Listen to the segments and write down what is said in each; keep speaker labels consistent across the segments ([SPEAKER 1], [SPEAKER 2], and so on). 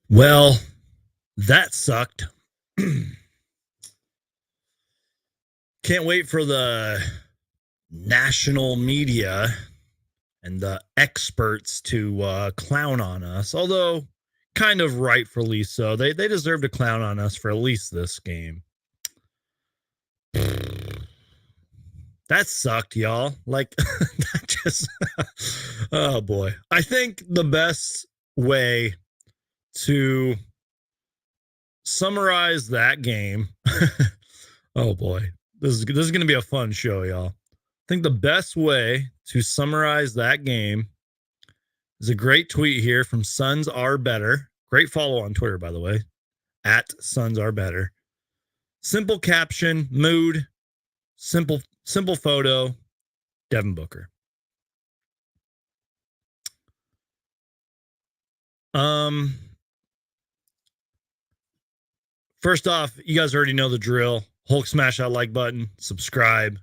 [SPEAKER 1] Well, that sucked. Can't wait for the national media and the experts to clown on us, although kind of rightfully so. They deserve to clown on us for at least this game. That sucked, y'all. Like, that just, oh boy. I think the best way to summarize that game, oh boy, this is going to be a fun show, y'all. I think the best way to summarize that game is a great tweet here from Suns Are Better. Great follow on Twitter, by the way, at Suns Are Better. Simple caption, mood, simple photo, Devin Booker. First off, you guys already know the drill. Hulk smash that like button, subscribe.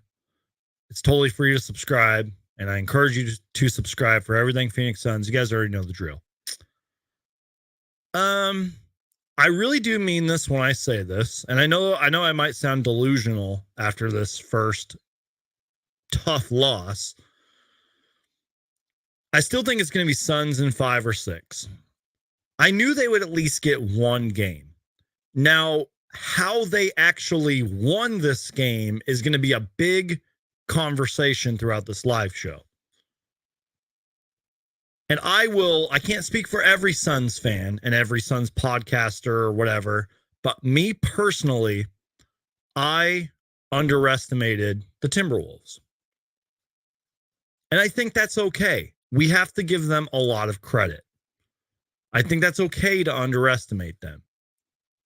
[SPEAKER 1] It's totally free to subscribe, and I encourage you to subscribe for everything Phoenix Suns. You guys already know the drill. I really do mean this when I say this, and I know I might sound delusional after this first tough loss. I still think it's going to be Suns in 5 or 6. I knew they would at least get one game. Now, how they actually won this game is going to be a big conversation throughout this live show. And I can't speak for every Suns fan and every Suns podcaster or whatever, but me personally, I underestimated the Timberwolves. And I think that's okay. We have to give them a lot of credit. I think that's okay to underestimate them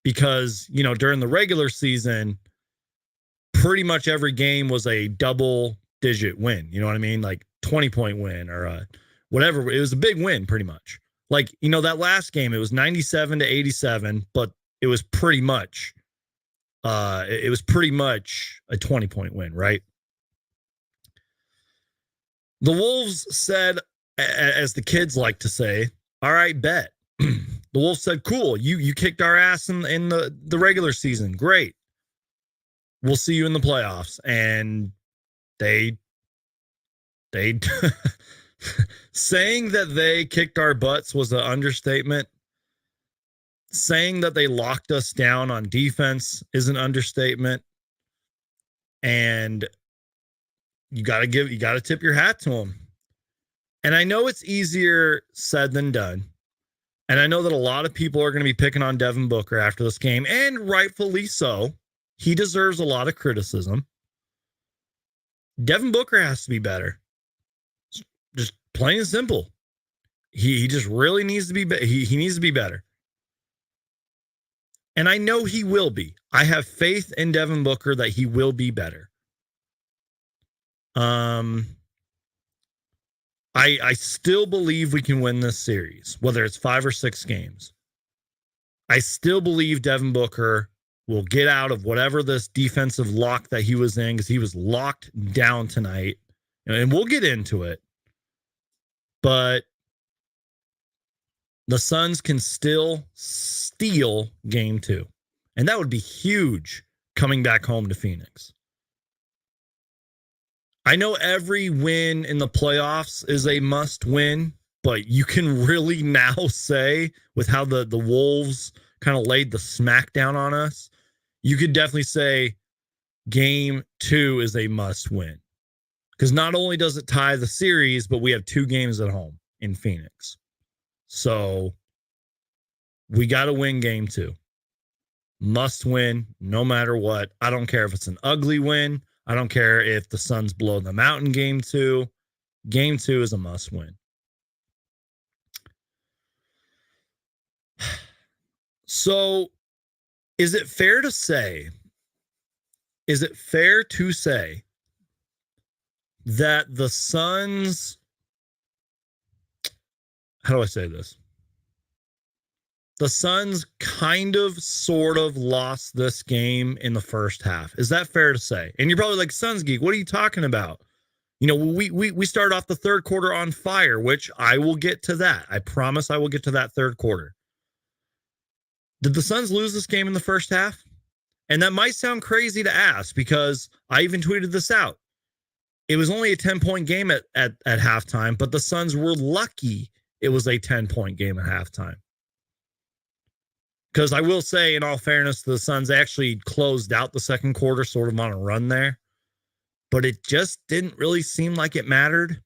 [SPEAKER 1] because, you know, during the regular season, pretty much every game was a double-digit win. You know what I mean? Like 20-point win or whatever. It was a big win, pretty much. Like, you know, that last game, it was 97-87, but it was pretty much a 20-point win, right? The Wolves said, as the kids like to say, all right, bet. The Wolves said, cool, you kicked our ass in the regular season. Great. We'll see you in the playoffs. And they saying that they kicked our butts was an understatement. Saying that they locked us down on defense is an understatement. And you got to tip your hat to them. And I know it's easier said than done. And I know that a lot of people are going to be picking on Devin Booker after this game, and rightfully so. He deserves a lot of criticism. Devin Booker has to be better. Just plain and simple. He just really needs to be he needs to be better. And I know he will be. I have faith in Devin Booker that he will be better. I still believe we can win this series, whether it's 5 or 6 games. I still believe Devin Booker will get out of whatever this defensive lock that he was in, because he was locked down tonight. And we'll get into it. But the Suns can still steal game 2. And that would be huge coming back home to Phoenix. I know every win in the playoffs is a must win, but you can really now say, with how the Wolves kind of laid the smackdown on us, you could definitely say game 2 is a must win. Because not only does it tie the series, but we have 2 games at home in Phoenix. So we got to win game 2. Must win no matter what. I don't care if it's an ugly win. I don't care if the Suns blow them out in game 2. Game 2 is a must win. So is it fair to say that the Suns, how do I say this? The Suns kind of sort of lost this game in the first half. Is that fair to say? And you're probably like, Suns Geek, what are you talking about? You know, we started off the third quarter on fire, which I will get to that. I promise I will get to that third quarter. Did the Suns lose this game in the first half? And that might sound crazy to ask because I even tweeted this out. It was only a 10-point game at halftime, but the Suns were lucky it was a 10-point game at halftime. Because I will say, in all fairness, the Suns actually closed out the second quarter sort of on a run there. But it just didn't really seem like it mattered.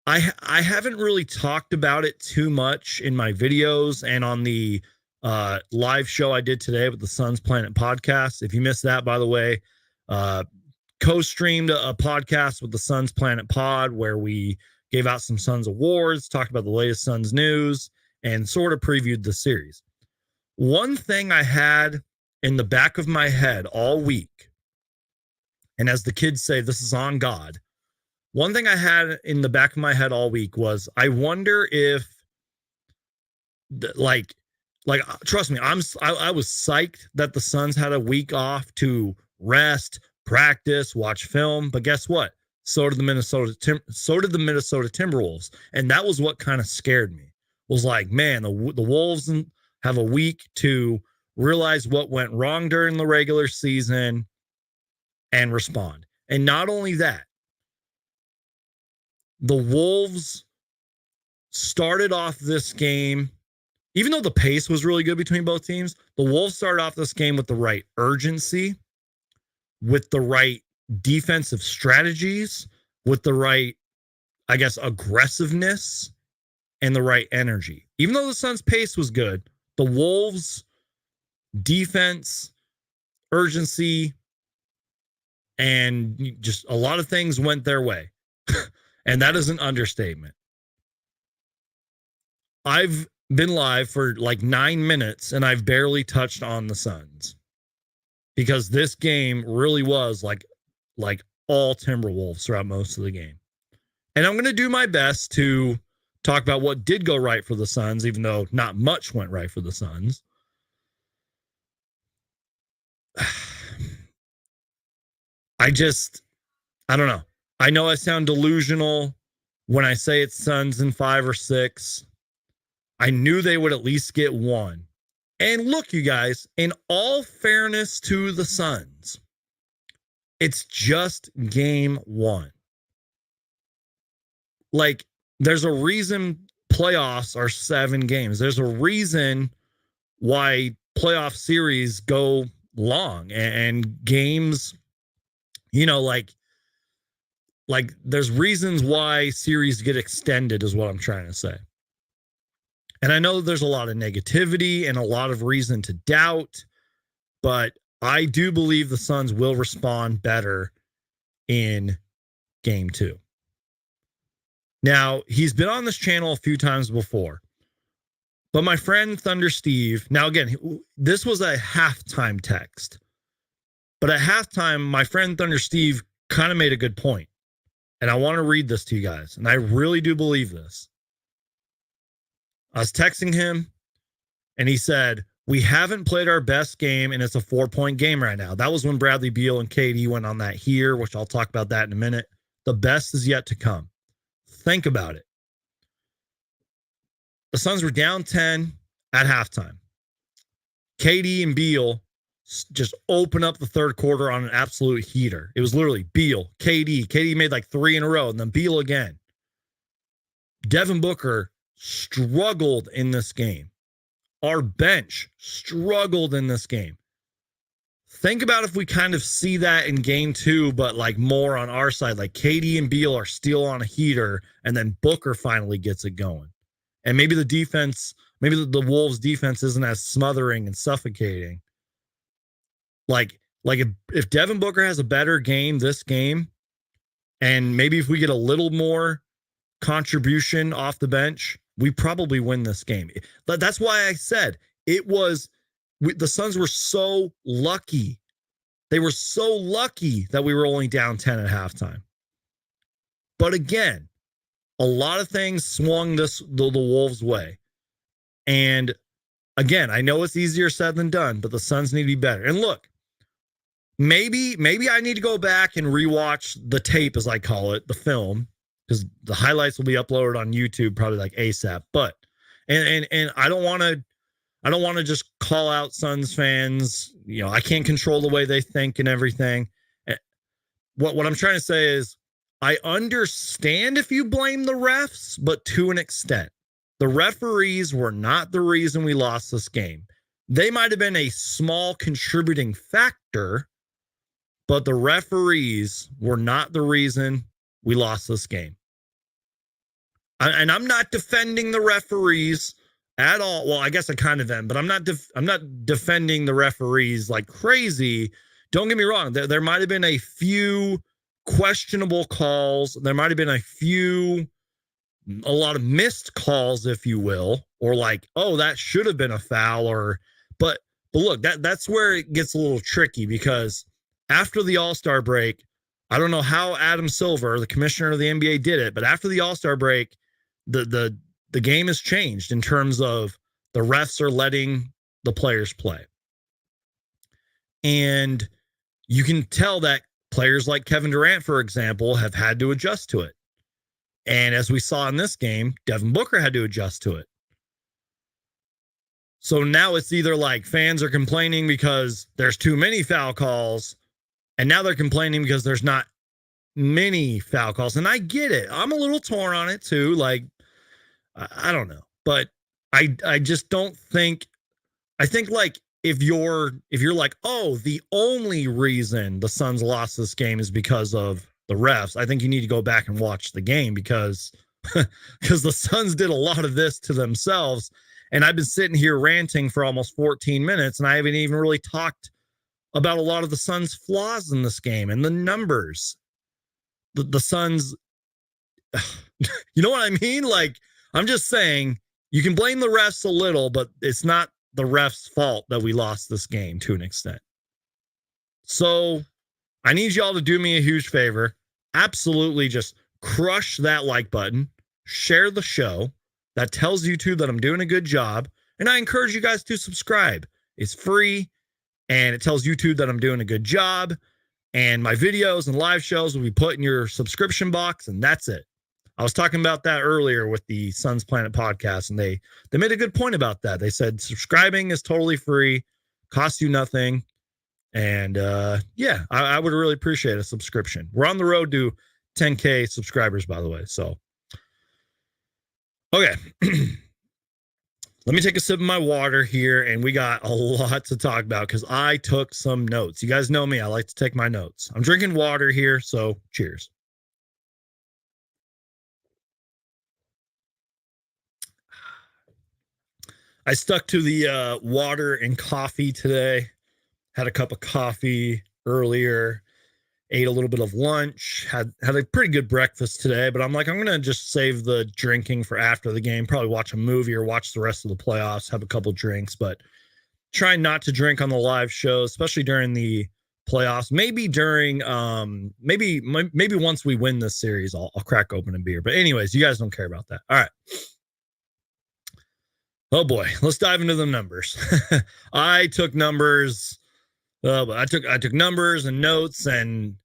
[SPEAKER 1] I haven't really talked about it too much in my videos and on the live show I did today with the Suns Planet podcast. If you missed that, by the way, co-streamed a podcast with the Suns Planet Pod where we gave out some Suns awards, talked about the latest Suns news, and sort of previewed the series. One thing I had in the back of my head all week, and as the kids say, this is on God. One thing I had in the back of my head all week was, I wonder if, like, trust me, I was psyched that the Suns had a week off to rest, practice, watch film. But guess what? So did the Minnesota Timberwolves, and that was what kind of scared me. Was like, man, the Wolves have a week to realize what went wrong during the regular season and respond. And not only that, the Wolves started off this game, even though the pace was really good between both teams, the Wolves started off this game with the right urgency, with the right defensive strategies, with the right, I guess, aggressiveness and the right energy. Even though the Suns' pace was good, the Wolves' defense, urgency, and just a lot of things went their way. And that is an understatement. I've been live for like 9 minutes and I've barely touched on the Suns because this game really was like all Timberwolves throughout most of the game. And I'm going to do my best to talk about what did go right for the Suns, even though not much went right for the Suns. I don't know. I know I sound delusional when I say it's Suns in 5 or 6. I knew they would at least get one. And look, you guys, in all fairness to the Suns, it's just game 1. Like, there's a reason playoffs are 7 games. There's a reason why playoff series go long and games, you know, like there's reasons why series get extended is what I'm trying to say. And I know there's a lot of negativity and a lot of reason to doubt, but I do believe the Suns will respond better in game 2. Now, he's been on this channel a few times before, but my friend Thunder Steve, now again, this was a halftime text, but at halftime, my friend Thunder Steve kind of made a good point. And I want to read this to you guys. And I really do believe this. I was texting him and he said, we haven't played our best game and it's a 4-point game right now. That was when Bradley Beal and KD went on that here, which I'll talk about that in a minute. The best is yet to come. Think about it. The Suns were down 10 at halftime. KD and Beal just open up the third quarter on an absolute heater. It was literally Beal, KD. KD made like 3 in a row, and then Beal again. Devin Booker struggled in this game. Our bench struggled in this game. Think about if we kind of see that in game 2, but like more on our side. Like KD and Beal are still on a heater, and then Booker finally gets it going. And maybe the defense, maybe the Wolves' defense isn't as smothering and suffocating. Like if Devin Booker has a better game this game, and maybe if we get a little more contribution off the bench, we probably win this game. But that's why I said the Suns were so lucky. They were so lucky that we were only down 10 at halftime. But again, a lot of things swung the Wolves' way. And again, I know it's easier said than done, but the Suns need to be better. And look, maybe I need to go back and rewatch the tape, as I call it, the film, because the highlights will be uploaded on YouTube probably like ASAP. But and I don't want to I don't want to just call out Suns fans. You know, I can't control the way they think and everything. What I'm trying to say is I understand if you blame the refs, but to an extent. The referees were not the reason we lost this game. They might have been a small contributing factor, but the referees were not the reason we lost this game. And I'm not defending the referees at all. Well, I guess I kind of am, but I'm not defending the referees like crazy. Don't get me wrong. There might have been a few questionable calls. There might have been a lot of missed calls, if you will, or like, oh, that should have been a foul, but look, that's where it gets a little tricky, because after the All-Star break, I don't know how Adam Silver, the commissioner of the NBA, did it, but after the All-Star break, the game has changed in terms of the refs are letting the players play. And you can tell that players like Kevin Durant, for example, have had to adjust to it. And as we saw in this game, Devin Booker had to adjust to it. So now it's either like fans are complaining because there's too many foul calls, and now they're complaining because there's not many foul calls. And I get it. I'm a little torn on it too. Like, I don't know. But I just don't think, I think like if you're like, oh, the only reason the Suns lost this game is because of the refs, I think you need to go back and watch the game, because the Suns did a lot of this to themselves. And I've been sitting here ranting for almost 14 minutes, and I haven't even really talked about a lot of the Suns' flaws in this game and the numbers. The Suns, you know what I mean? Like, I'm just saying, you can blame the refs a little, but it's not the refs' fault that we lost this game to an extent. So I need y'all to do me a huge favor. Absolutely just crush that like button. Share the show. That tells YouTube that I'm doing a good job. And I encourage you guys to subscribe. It's free, and it tells YouTube that I'm doing a good job. And my videos and live shows will be put in your subscription box, and that's it. I was talking about that earlier with the Suns Planet podcast, and they made a good point about that. They said subscribing is totally free, costs you nothing. And yeah, I would really appreciate a subscription. We're on the road to 10K subscribers, by the way. So, okay. Let me take a sip of my water here, and we got a lot to talk about because I took some notes. You guys know me. I like to take my notes. I'm drinking water here, so cheers. I stuck to the water and coffee today. Had a cup of coffee earlier, ate a little bit of lunch, had a pretty good breakfast today, but I'm like, I'm going to just save the drinking for after the game, probably watch a movie or watch the rest of the playoffs, have a couple drinks, but try not to drink on the live show, especially during the playoffs. Maybe during, maybe once we win this series, I'll crack open a beer. But anyways, you guys don't care about that. All right. Oh boy, let's dive into the numbers. I took numbers. I took numbers and notes, and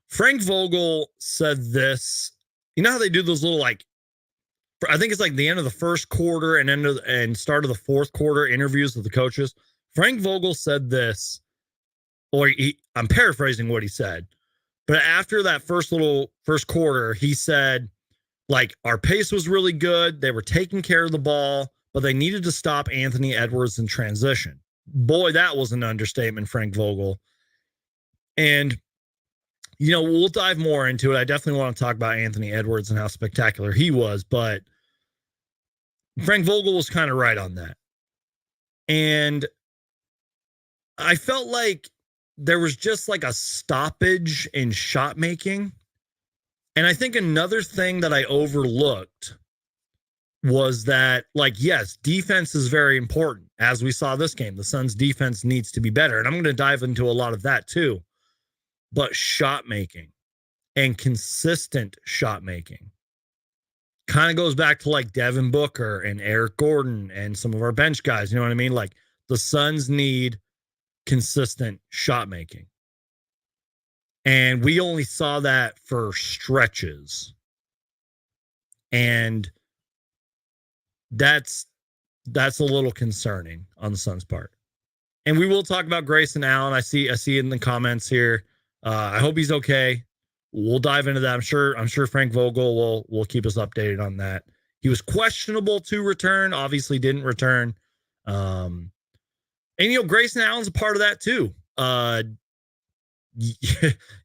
[SPEAKER 1] Frank Vogel said this. You know how they do those little, like, I think it's like the end of the first quarter and start of the fourth quarter interviews with the coaches. Frank Vogel said this, or I'm paraphrasing what he said, but after that first quarter, he said, like, our pace was really good. They were taking care of the ball, but they needed to stop Anthony Edwards in transition. Boy, that was an understatement, Frank Vogel. And, you know, we'll dive more into it. I definitely want to talk about Anthony Edwards and how spectacular he was, but Frank Vogel was kind of right on that. And I felt like there was just like a stoppage in shot making. And I think another thing that I overlooked was that, like, yes, defense is very important. As we saw this game, the Suns' defense needs to be better. And I'm going to dive into a lot of that too. But shot making and consistent shot making kind of goes back to like Devin Booker and Eric Gordon and some of our bench guys. You know what I mean? Like, the Suns need consistent shot making. And we only saw that for stretches. And that's that's a little concerning on the Suns' part. And we will talk about Grayson Allen. I see in the comments here. I hope he's okay. We'll dive into that. I'm sure Frank Vogel will keep us updated on that. He was questionable to return, obviously didn't return. And Grayson Allen's a part of that too.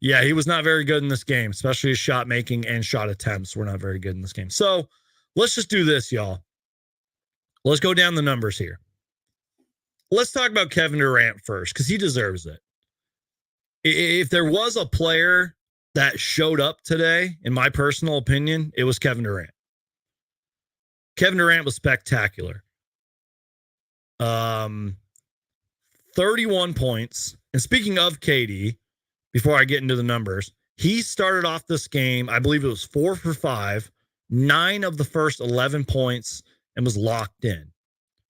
[SPEAKER 1] Yeah, he was not very good in this game, especially his shot making and shot attempts were not very good in this game. So let's just do this, y'all. Let's go down the numbers here. Let's talk about Kevin Durant first, because he deserves it. If there was a player that showed up today, in my personal opinion, it was Kevin Durant. Kevin Durant was spectacular. 31 points. And speaking of KD, before I get into the numbers, he started off this game, I believe it was 4 for 5, 9 of the first 11 points, and was locked in.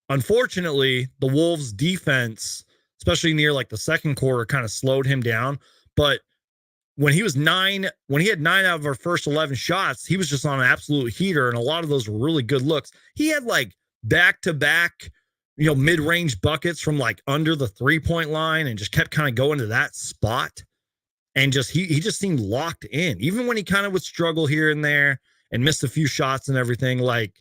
[SPEAKER 1] Unfortunately, the Wolves defense, especially near like the second quarter, kind of slowed him down. But when he had 9 out of our first 11 shots, he was just on an absolute heater. And a lot of those were really good looks. He had like back-to-back, mid-range buckets from like under the 3-point line and just kept kind of going to that spot. And he just seemed locked in. Even when he kind of would struggle here and there and missed a few shots and everything, like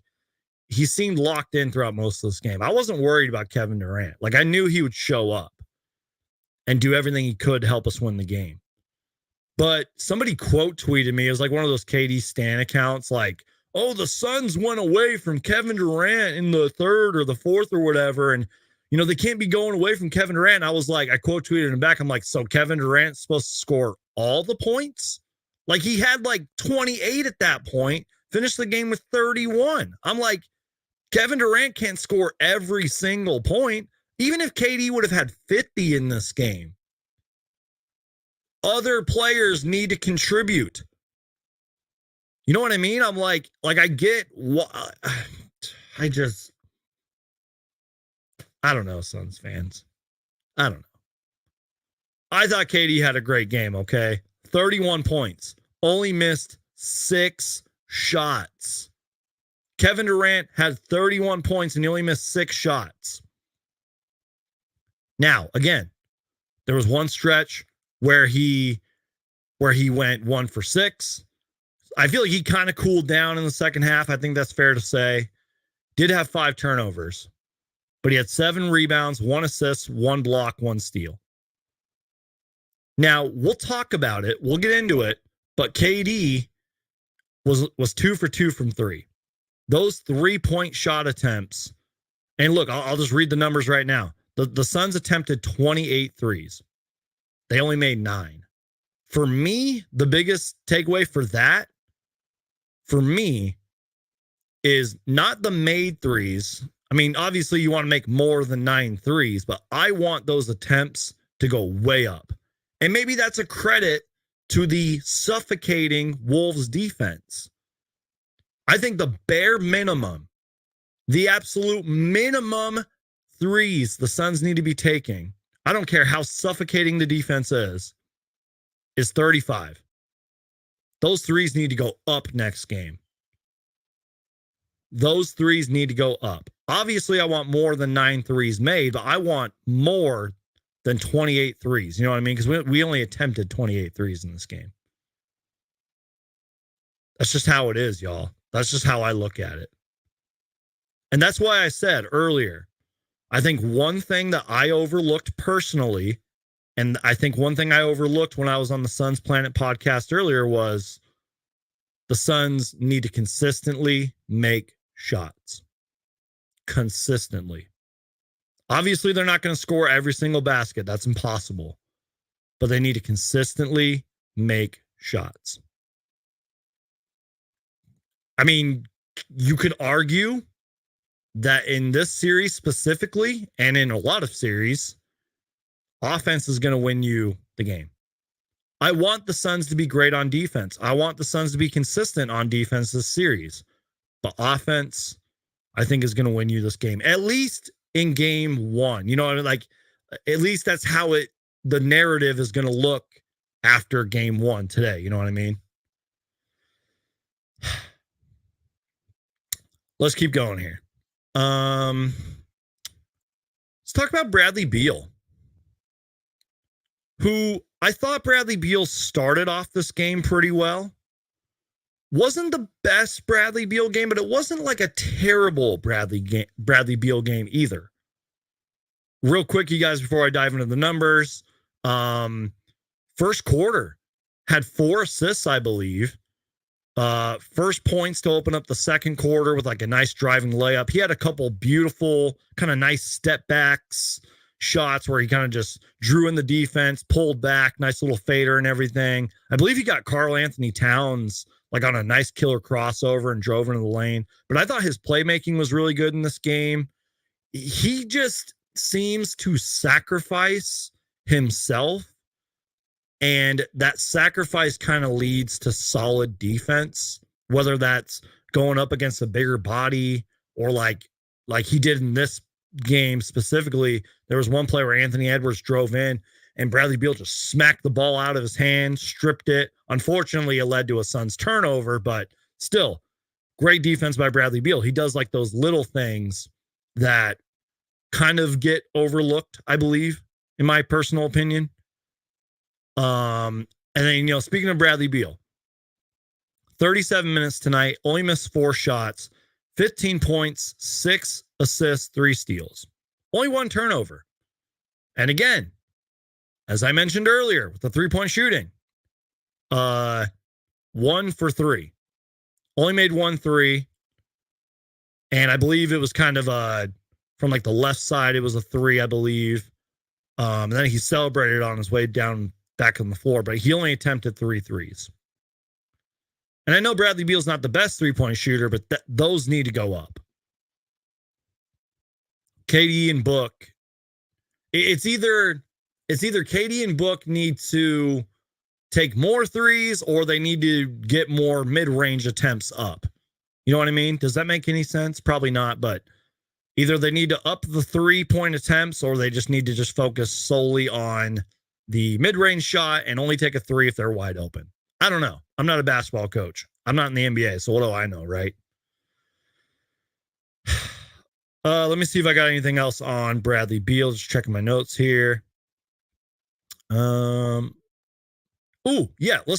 [SPEAKER 1] he seemed locked in throughout most of this game. I wasn't worried about Kevin Durant. Like I knew he would show up and do everything he could to help us win the game. But somebody quote tweeted me. It was like one of those KD Stan accounts, like, oh, the Suns went away from Kevin Durant in the third or the fourth or whatever. And, they can't be going away from Kevin Durant. And I was like, I quote tweeted him back. I'm like, so Kevin Durant's supposed to score all the points? Like he had like 28 at that point, finished the game with 31. I'm like, Kevin Durant can't score every single point. Even if KD would have had 50 in this game, other players need to contribute. You know what I mean? I'm like I get what I don't know, Suns fans. I don't know. I thought KD had a great game, okay? 31 points. Only missed 6 shots. Kevin Durant had 31 points and he only missed 6 shots. Now, again, there was one stretch where he went 1 for 6. I feel like he kind of cooled down in the second half. I think that's fair to say. Did have 5 turnovers, but he had 7 rebounds, 1 assist, 1 block, 1 steal. Now, we'll talk about it. We'll get into it, but KD was 2 for 2 from 3. Those 3-point shot attempts, and look, I'll just read the numbers right now. The Suns attempted 28 threes. They only made 9. For me, the biggest takeaway for that, for me, is not the made threes. I mean, obviously you want to make more than 9 threes, but I want those attempts to go way up. And maybe that's a credit to the suffocating Wolves defense. I think the bare minimum, the absolute minimum threes the Suns need to be taking, I don't care how suffocating the defense is 35. Those threes need to go up next game. Those threes need to go up. Obviously, I want more than 9 threes made, but I want more than 28 threes. You know what I mean? Because we only attempted 28 threes in this game. That's just how it is, y'all. That's just how I look at it. And that's why I said earlier, I think one thing that I overlooked personally, and I think one thing I overlooked when I was on the Suns Planet podcast earlier, was the Suns need to consistently make shots. Consistently. Obviously, they're not going to score every single basket. That's impossible. But they need to consistently make shots. I mean, you could argue that in this series specifically, and in a lot of series, offense is going to win you the game. I want the Suns to be great on defense. I want the Suns to be consistent on defense this series. But offense, I think, is going to win you this game. At least in game 1. You know what I mean? Like, at least that's how the narrative is going to look after game 1 today. You know what I mean? Let's keep going here. Let's talk about Bradley Beal, who I thought Bradley Beal started off this game pretty well. Wasn't the best Bradley Beal game, but it wasn't like a terrible Bradley Beal game either. Real quick, you guys, before I dive into the numbers, first quarter had 4 assists, I believe. First points to open up the second quarter with like a nice driving layup. He had a couple beautiful kind of nice step backs shots where he kind of just drew in the defense, pulled back, nice little fader and everything. I believe he got Karl Anthony Towns like on a nice killer crossover and drove into the lane. But I thought his playmaking was really good in this game. He just seems to sacrifice himself, and that sacrifice kind of leads to solid defense, whether that's going up against a bigger body or like he did in this game specifically. There was one play where Anthony Edwards drove in and Bradley Beal just smacked the ball out of his hand, stripped it. Unfortunately, it led to a Suns turnover, but still, great defense by Bradley Beal. He does like those little things that kind of get overlooked, I believe, in my personal opinion. And then, speaking of Bradley Beal, 37 minutes tonight, only missed 4 shots, 15 points, 6 assists, 3 steals, only 1 turnover. And again, as I mentioned earlier, with the 3-point shooting, 1 for 3, only made 1 3. And I believe it was kind of from like the left side, it was a 3, I believe. And then he celebrated on his way down back on the floor, but he only attempted 3 threes. And I know Bradley Beal's not the best 3-point shooter, but those need to go up. KD and Book, it's either KD and Book need to take more threes or they need to get more mid-range attempts up. You know what I mean? Does that make any sense? Probably not, but either they need to up the 3-point attempts or they just need to just focus solely on the mid-range shot and only take a 3 if they're wide open. I don't know. I'm not a basketball coach. I'm not in the NBA, so what do I know, right? Let me see if I got anything else on Bradley Beal. Just checking my notes here. Let's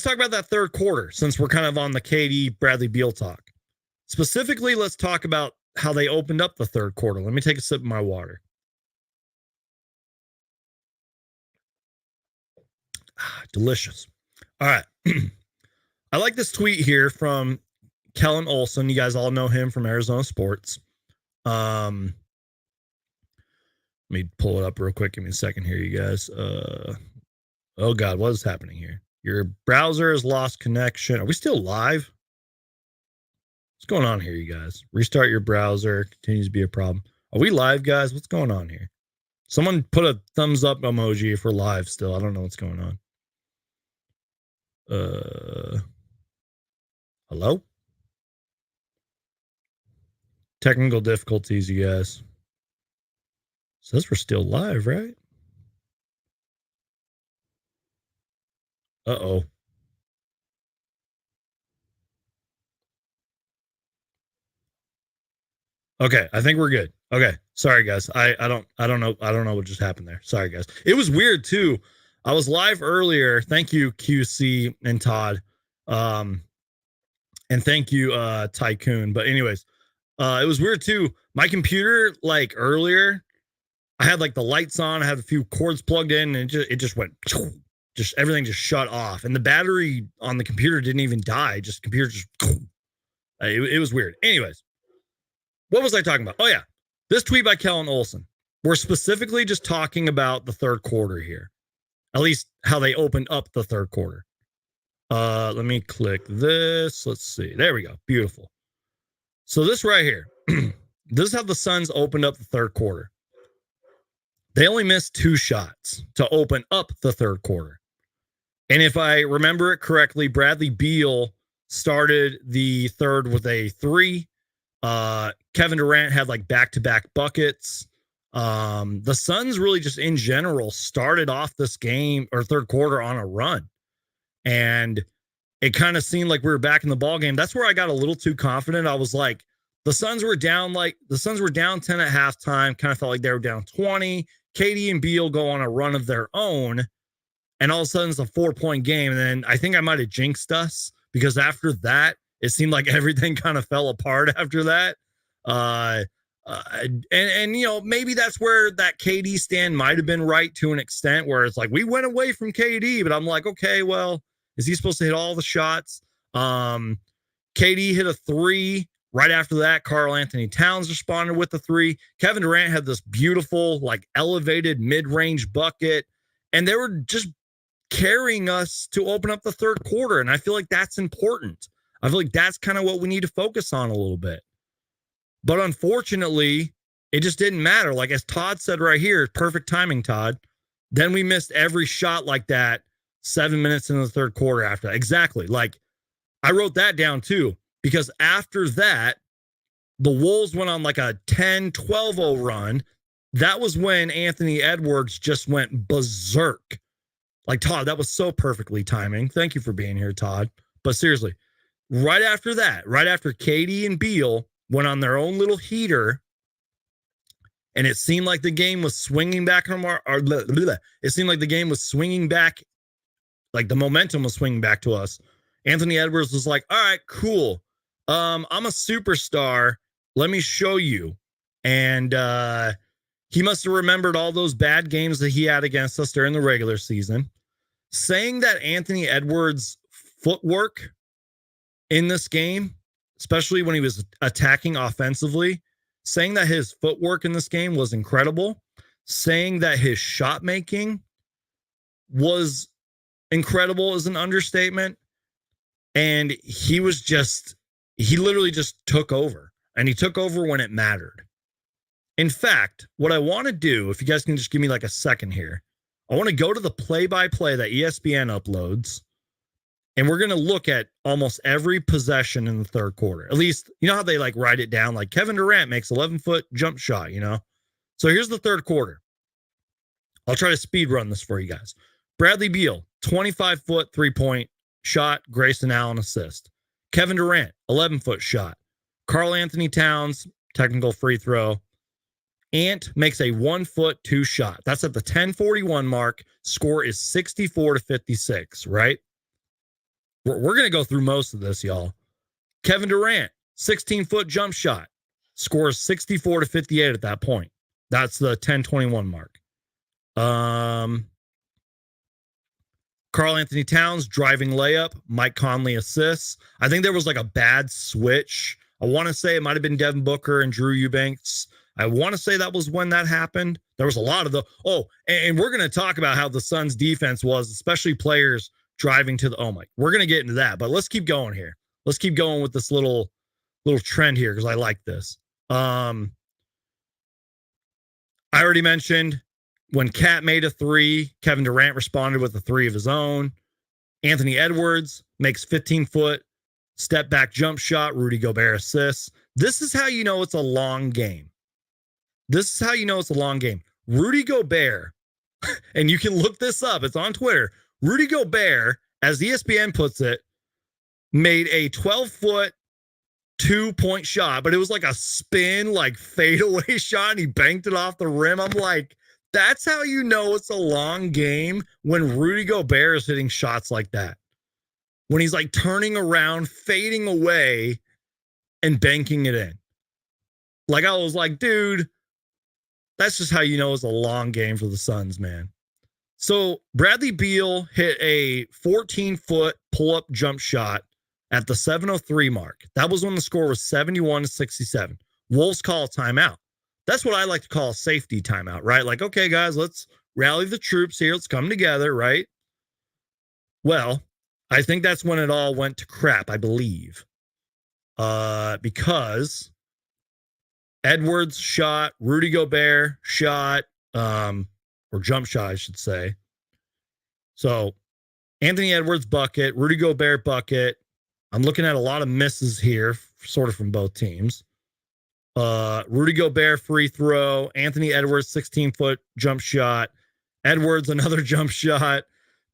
[SPEAKER 1] talk about that third quarter since we're kind of on the KD Bradley Beal talk. Specifically, let's talk about how they opened up the third quarter. Let me take a sip of my water. Delicious. All right. I like this tweet here from Kellen Olson. You guys all know him from Arizona Sports. Let me pull it up real quick. Give me a second here, you guys. Oh God, what is happening here? Your browser has lost connection. Are we still live? What's going on here, you guys? Restart your browser. Continues to be a problem. Are we live, guys? What's going on here? Someone put a thumbs up emoji if we're live still. I don't know what's going on. Hello? Technical difficulties, you guys. Says we're still live, right? Uh-oh. Okay, I think we're good. Okay, sorry guys. I don't know what just happened there. Sorry guys. It was weird too. I was live earlier. Thank you QC and Todd. And thank you Tycoon. But anyways, it was weird too. My computer like earlier, I had like the lights on, I had a few cords plugged in and it just went everything just shut off. And the battery on the computer didn't even die. Just computer just it was weird. Anyways, what was I talking about? Oh yeah, this tweet by Kellen Olson. We're specifically just talking about the third quarter here. At least how they opened up the third quarter. Let me click this. Let's see. There we go. Beautiful. So this right here, this is how the Suns opened up the third quarter. They only missed 2 shots to open up the third quarter. And if I remember it correctly, Bradley Beal started the third with a 3. Kevin Durant had like back-to-back buckets. The Suns really just in general started off this game or third quarter on a run. And it kind of seemed like we were back in the ball game. That's where I got a little too confident. I was like, the Suns were down 10 at halftime, kind of felt like they were down 20. KD and Beal go on a run of their own, and all of a sudden it's a 4-point game. And then I think I might have jinxed us because after that, it seemed like everything kind of fell apart after that. And you know, maybe that's where that KD stand might have been right to an extent, where it's like we went away from KD, but I'm like, okay, well, is he supposed to hit all the shots? KD hit a 3. Right after that, Karl Anthony Towns responded with a 3. Kevin Durant had this beautiful, like, elevated mid-range bucket, and they were just carrying us to open up the third quarter. And I feel like that's important. I feel like that's kind of what we need to focus on a little bit. But unfortunately, it just didn't matter. Like, as Todd said right here, perfect timing, Todd. Then we missed every shot like that 7 minutes into the third quarter after that. Exactly. Like, I wrote that down too, because after that, the Wolves went on like a 10-12-0 run. That was when Anthony Edwards just went berserk. Like, Todd, that was so perfectly timing. Thank you for being here, Todd. But seriously, right after that, right after KD and Beal went on their own little heater, and it seemed like the game was swinging back from it seemed like the game was swinging back, like the momentum was swinging back to us. Anthony Edwards was like, all right, cool. I'm a superstar. Let me show you. And he must have remembered all those bad games that he had against us during the regular season. Saying that Anthony Edwards' footwork in this game, especially when he was attacking offensively, saying that his footwork in this game was incredible, saying that his shot making was incredible is an understatement. And he literally just took over, and he took over when it mattered. In fact, what I want to do, if you guys can just give me like a second here, I want to go to the play-by-play that ESPN uploads, and we're going to look at almost every possession in the third quarter. At least, you know how they like write it down, like Kevin Durant makes 11-foot jump shot, you know? So here's the third quarter. I'll try to speed run this for you guys. Bradley Beal, 25-foot three-point shot, Grayson Allen assist. Kevin Durant, 11-foot shot. Karl Anthony Towns, technical free throw. Ant makes a 1-foot 2 shot. That's at the 10:41 mark. Score is 64-56, right? We're going to go through most of this, y'all. Kevin Durant, 16-foot jump shot. Scores 64-58 at that point. That's the 10:21 mark. Karl Anthony Towns, driving layup. Mike Conley assists. I think there was like a bad switch. I want to say it might have been Devin Booker and Drew Eubanks. I want to say that was when that happened. There was a lot of and we're going to talk about how the Suns defense was, especially players driving to the, we're going to get into that, but let's keep going here. Let's keep going with this little trend here, because I like this. I already mentioned when Cat made a 3, Kevin Durant responded with a 3 of his own. Anthony Edwards makes 15-foot step back jump shot. Rudy Gobert assists. This is how you know it's a long game. This is how you know it's a long game. Rudy Gobert, and you can look this up, it's on Twitter. Rudy Gobert, as ESPN puts it, made a 12-foot 2-point shot, but it was like a spin, like fadeaway shot, and he banked it off the rim. I'm like, that's how you know it's a long game, when Rudy Gobert is hitting shots like that. When he's like turning around, fading away, and banking it in. Like, I was like, dude, that's just how you know it's a long game for the Suns, man. So Bradley Beal hit a 14-foot pull-up jump shot at the 7:03 mark. That was when the score was 71-67. Wolves call a timeout. That's what I like to call a safety timeout, right? Like, okay, guys, let's rally the troops here. Let's come together, right? Well, I think that's when it all went to crap, I believe. Because Edwards shot, Rudy Gobert shot, or jump shot, I should say. So Anthony Edwards bucket, Rudy Gobert bucket. I'm looking at a lot of misses here, sort of from both teams. Rudy Gobert free throw, Anthony Edwards 16-foot jump shot, Edwards another jump shot,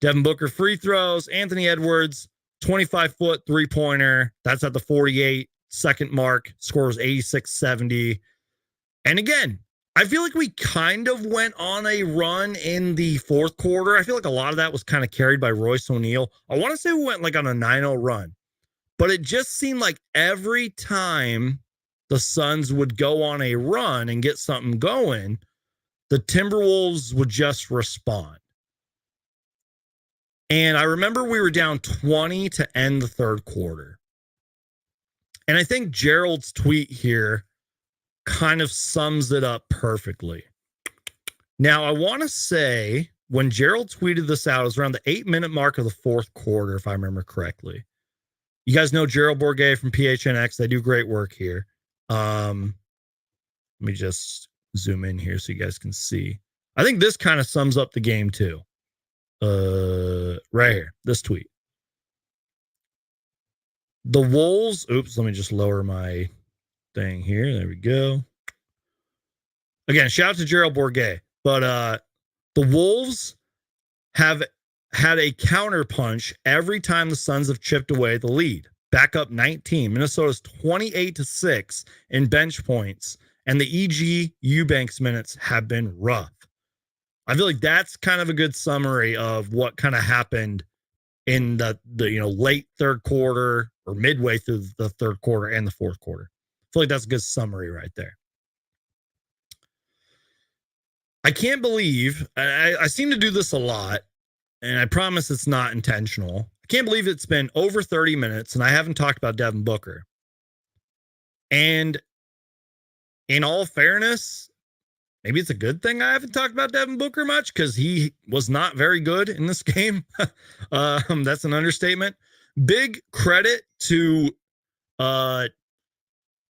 [SPEAKER 1] Devin Booker free throws, Anthony Edwards 25-foot three-pointer. That's at the 48 second mark. Score was 86-70. And again, I feel like we kind of went on a run in the fourth quarter. I feel like a lot of that was kind of carried by Royce O'Neal. I want to say we went like on a 9-0 run, but it just seemed like every time the Suns would go on a run and get something going, the Timberwolves would just respond. And I remember we were down 20 to end the third quarter. And I think Gerald's tweet here kind of sums it up perfectly. Now, I want to say when Gerald tweeted this out, it was around the 8-minute mark of the fourth quarter, if I remember correctly. You guys know Gerald Bourget from PHNX. They do great work here. Let me just zoom in here so you guys can see. I think this kind of sums up the game too. Right here, this tweet. The Wolves, oops, let me just lower my thing here. There we go. Again, shout out to Gerald Bourget. But the Wolves have had a counterpunch every time the Suns have chipped away the lead. Back up 19. Minnesota's 28-6 in bench points, and the E.G. Eubanks minutes have been rough. I feel like that's kind of a good summary of what kind of happened in the late third quarter or midway through the third quarter and the fourth quarter. I feel like that's a good summary right there. I can't believe, I seem to do this a lot, and I promise it's not intentional. I can't believe it's been over 30 minutes and I haven't talked about Devin Booker. And in all fairness, maybe it's a good thing I haven't talked about Devin Booker much because he was not very good in this game. That's an understatement. Big credit to, I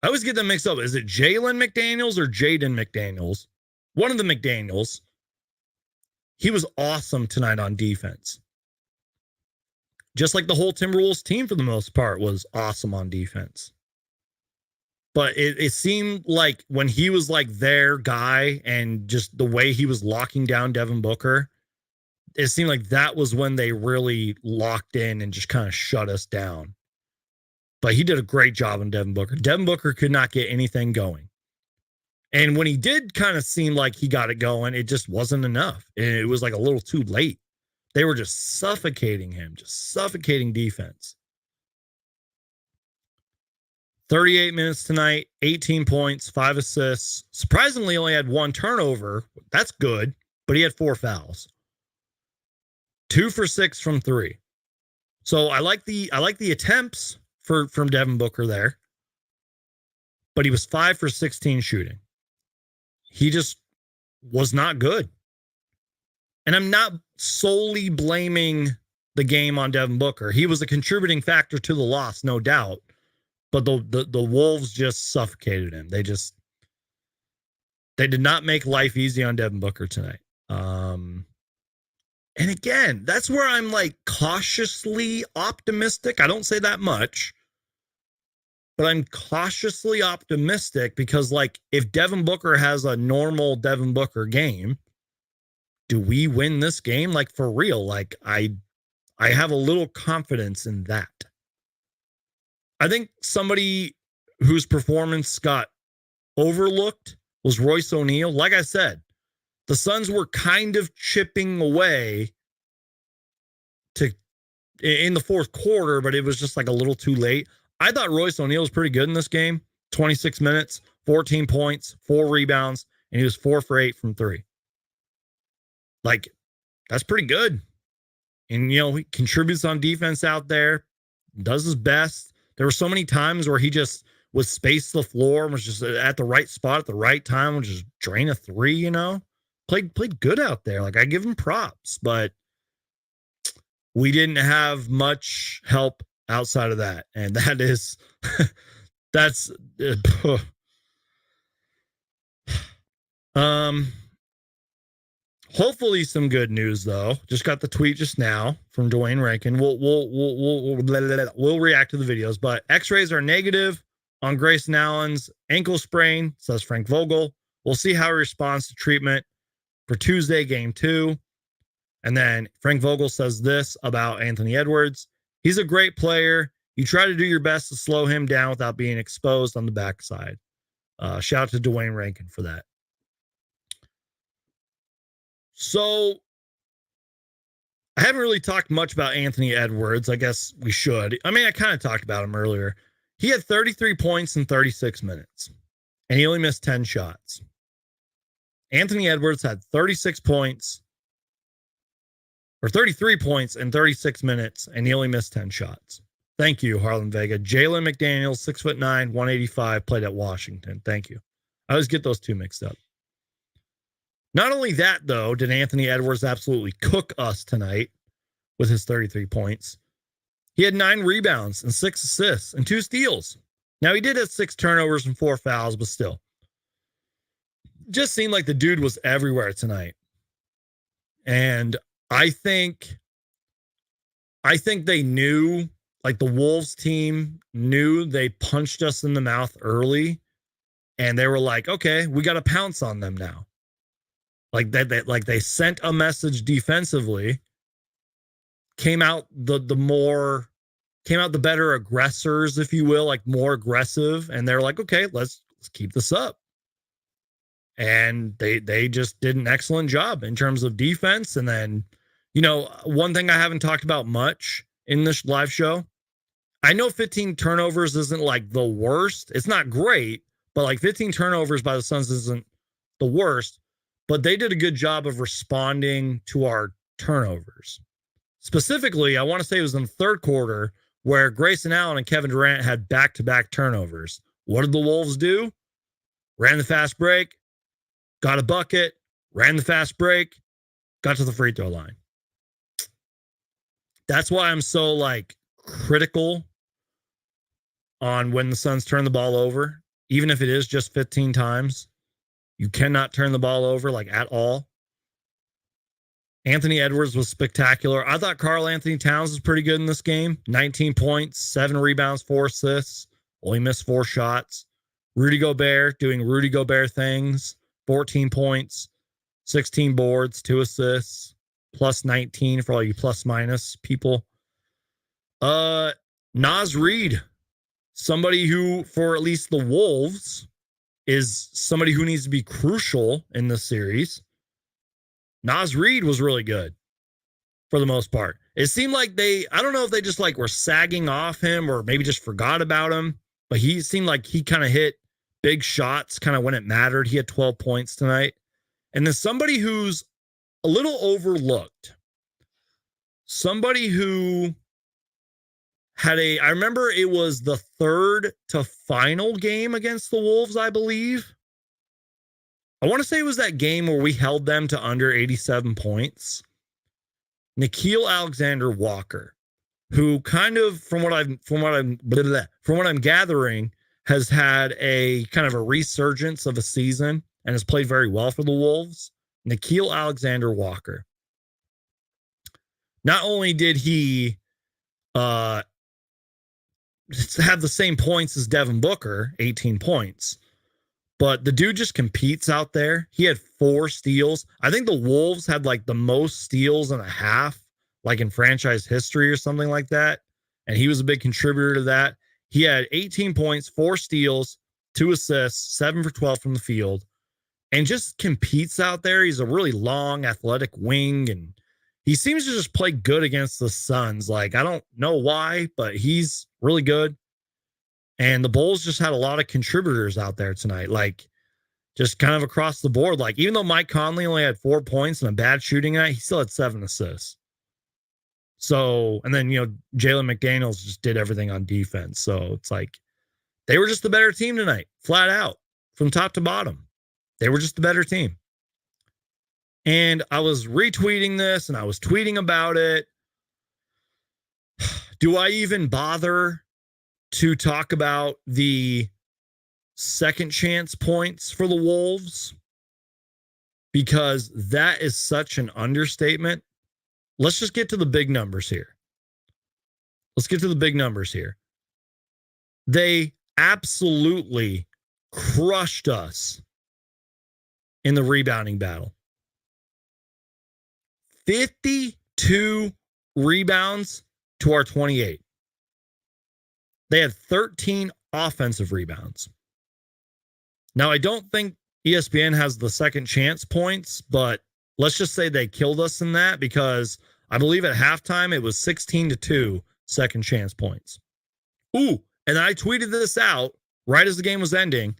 [SPEAKER 1] always get them mixed up. Is it Jalen McDaniels or Jaden McDaniels? One of the McDaniels. He was awesome tonight on defense. Just like the whole Timberwolves team, for the most part, was awesome on defense. But it seemed like when he was like their guy and just the way he was locking down Devin Booker, it seemed like that was when they really locked in and just kind of shut us down. But he did a great job on Devin Booker. Devin Booker could not get anything going. And when he did kind of seem like he got it going, it just wasn't enough. It was like a little too late. They were just suffocating him, just suffocating defense. 38 minutes tonight, 18 points, 5 assists. Surprisingly, only had 1 turnover. That's good, but he had 4 fouls. 2 for 6 from 3. So I like the attempts from Devin Booker there, but he was 5 for 16 shooting. He just was not good. And I'm not solely blaming the game on Devin Booker. He was a contributing factor to the loss, no doubt. But the Wolves just suffocated him. They did not make life easy on Devin Booker tonight. And again, that's where I'm like cautiously optimistic. I don't say that much, but I'm cautiously optimistic because like if Devin Booker has a normal Devin Booker game, do we win this game? Like for real? Like I have a little confidence in that. I think somebody whose performance got overlooked was Royce O'Neal. Like I said, the Suns were kind of chipping away in the fourth quarter, but it was just like a little too late. I thought Royce O'Neal was pretty good in this game. 26 minutes, 14 points, 4 rebounds, and he was 4 for 8 from 3. Like, that's pretty good. And, he contributes on defense out there, does his best. There were so many times where he just would space the floor and was just at the right spot at the right time, would just drain a 3, Played good out there. Like, I give him props, but we didn't have much help outside of that. And that is, that's, hopefully some good news though. Just got the tweet just now from Dwayne Rankin. We'll react to the videos, but x-rays are negative on Grayson Allen's ankle sprain, says Frank Vogel. We'll see how he responds to treatment for Tuesday, game 2. And then Frank Vogel says this about Anthony Edwards. He's a great player. you try to do your best to slow him down without being exposed on the backside. Shout out to Dwayne Rankin for that. So I haven't really talked much about Anthony Edwards. I guess we should. I mean, I kind of talked about him earlier. He had 33 points in 36 minutes, and he only missed 10 shots. Anthony Edwards had 36 points, or 33 points in 36 minutes, and he only missed 10 shots. Thank you, Harlan Vega. Jalen McDaniels, 6'9", 185, played at Washington. Thank you. I always get those two mixed up. Not only that, though, did Anthony Edwards absolutely cook us tonight with his 33 points. He had 9 rebounds and 6 assists and 2 steals. Now, he did have 6 turnovers and 4 fouls, but still. Just seemed like the dude was everywhere tonight. And I think they knew, like the Wolves team knew they punched us in the mouth early, and they were like, okay, we got to pounce on them now. Like they sent a message defensively, came out the better aggressors, if you will, like more aggressive, and they're like, okay, let's keep this up. And they just did an excellent job in terms of defense. And then, one thing I haven't talked about much in this live show, I know 15 turnovers isn't like the worst. It's not great, but like 15 turnovers by the Suns isn't the worst. But they did a good job of responding to our turnovers. Specifically, I want to say it was in the third quarter where Grayson Allen and Kevin Durant had back-to-back turnovers. What did the Wolves do? Ran the fast break, got a bucket, ran the fast break, got to the free throw line. That's why I'm so critical on when the Suns turn the ball over, even if it is just 15 times. You cannot turn the ball over at all. Anthony Edwards was spectacular. I thought Karl Anthony Towns was pretty good in this game. 19 points, 7 rebounds, 4 assists. Only missed 4 shots. Rudy Gobert doing Rudy Gobert things. 14 points, 16 boards, 2 assists, plus 19 for all you plus minus people. Naz Reid, somebody who, for at least the Wolves, is somebody who needs to be crucial in this series. Naz Reid was really good for the most part. It seemed like I don't know if they just were sagging off him or maybe just forgot about him, but he seemed like he kind of hit big shots kind of when it mattered. He had 12 points tonight. And then somebody who's a little overlooked, somebody who had I remember it was the third to final game against the Wolves, I believe. I want to say it was that game where we held them to under 87 points. Nickeil Alexander-Walker, who kind of, from what I'm gathering, has had a kind of a resurgence of a season and has played very well for the Wolves. Nickeil Alexander-Walker. Not only did he have the same points as Devin Booker, 18 points, but the dude just competes out there. He had 4 steals. I think the Wolves had the most steals in a half, in franchise history or something like that. And he was a big contributor to that. He had 18 points, 4 steals, 2 assists, 7 for 12 from the field, and just competes out there. He's a really long, athletic wing, and he seems to just play good against the Suns. I don't know why, but he's really good. And the Bulls just had a lot of contributors out there tonight, just kind of across the board. Even though Mike Conley only had 4 points and a bad shooting night, he still had 7 assists. So, and then, Jalen McDaniels just did everything on defense. So it's they were just the better team tonight, flat out, from top to bottom. They were just the better team. And I was retweeting this and I was tweeting about it. Do I even bother to talk about the second chance points for the Wolves? Because that is such an understatement. Let's just get to the big numbers here. They absolutely crushed us in the rebounding battle. 52 rebounds to our 28. They had 13 offensive rebounds. Now, I don't think ESPN has the second chance points, but let's just say they killed us in that because I believe at halftime it was 16-2 second chance points. Ooh, and I tweeted this out right as the game was ending.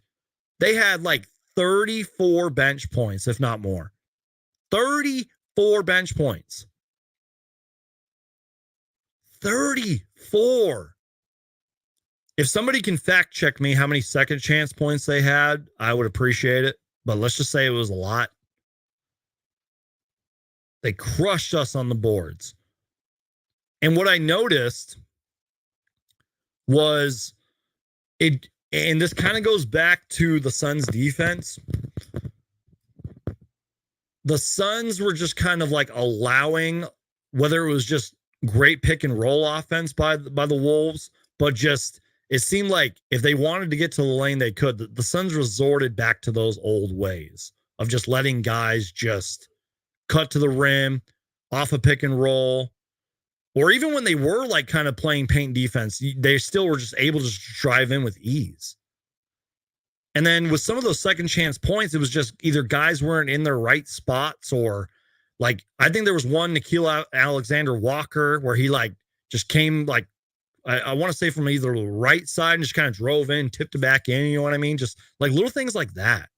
[SPEAKER 1] They had like 34 bench points, if not more. 34 bench points. 34. If somebody can fact check me how many second chance points they had, I would appreciate it. But let's just say it was a lot. They crushed us on the boards. And what I noticed was it, and this kind of goes back to the Suns defense. The Suns were just kind of like allowing, whether it was just great pick and roll offense by the Wolves, but just it seemed like if they wanted to get to the lane, they could. The Suns resorted back to those old ways of just letting guys just cut to the rim, off a pick and roll, or even when they were like kind of playing paint defense, they still were just able to just drive in with ease. And then with some of those second chance points, it was just either guys weren't in their right spots or like, I think there was one Nickeil Alexander-Walker where he like just came like, I want to say from either the right side and just kind of drove in, tipped it back in. You know what I mean? Just like little things like that.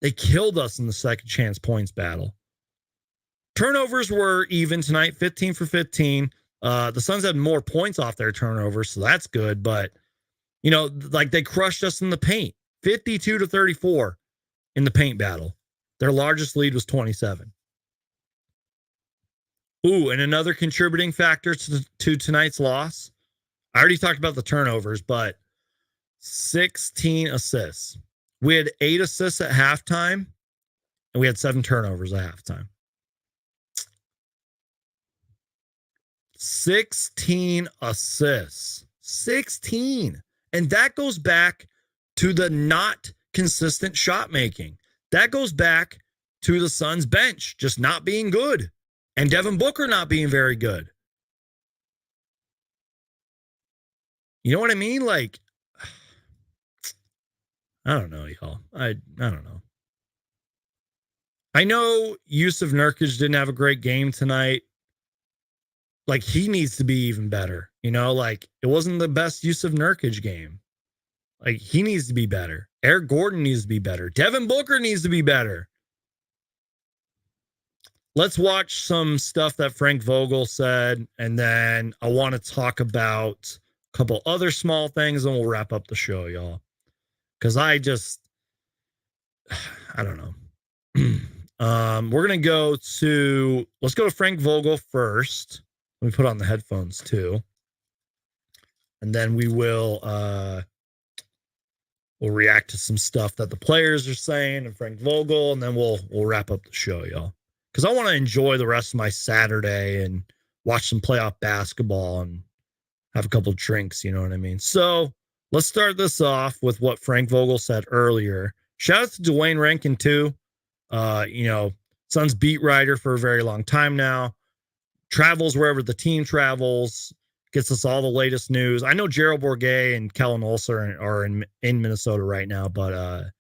[SPEAKER 1] They killed us in the second chance points battle. Turnovers were even tonight, 15 for 15. The Suns had more points off their turnovers, so that's good. But, you know, like they crushed us in the paint, 52-34 in the paint battle. Their largest lead was 27. Ooh, and another contributing factor to tonight's loss. I already talked about the turnovers, but 16 assists. We had 8 assists at halftime, and we had 7 turnovers at halftime. 16 assists. 16. And that goes back to the not consistent shot making. That goes back to the Suns bench just not being good. And Devin Booker not being very good. You know what I mean? Like, I don't know, y'all. I don't know. I know Yusuf Nurkic didn't have a great game tonight. Like, he needs to be even better. You know, like, it wasn't the best Yusuf Nurkic game. Like, he needs to be better. Eric Gordon needs to be better. Devin Booker needs to be better. Let's watch some stuff that Frank Vogel said, and then I want to talk about a couple other small things, and we'll wrap up the show, y'all. Because I don't know. We're going to let's go to Frank Vogel first. Let me put on the headphones too. And then we'll react to some stuff that the players are saying and Frank Vogel, and then we'll wrap up the show, y'all. Because I want to enjoy the rest of my Saturday and watch some playoff basketball and have a couple of drinks, you know what I mean? So let's start this off with what Frank Vogel said earlier. Shout out to Dwayne Rankin too. You know, Suns beat writer for a very long time now. Travels wherever the team travels, gets us all the latest news. I know Gerald Bourguet and Kellen Olser are in Minnesota right now, but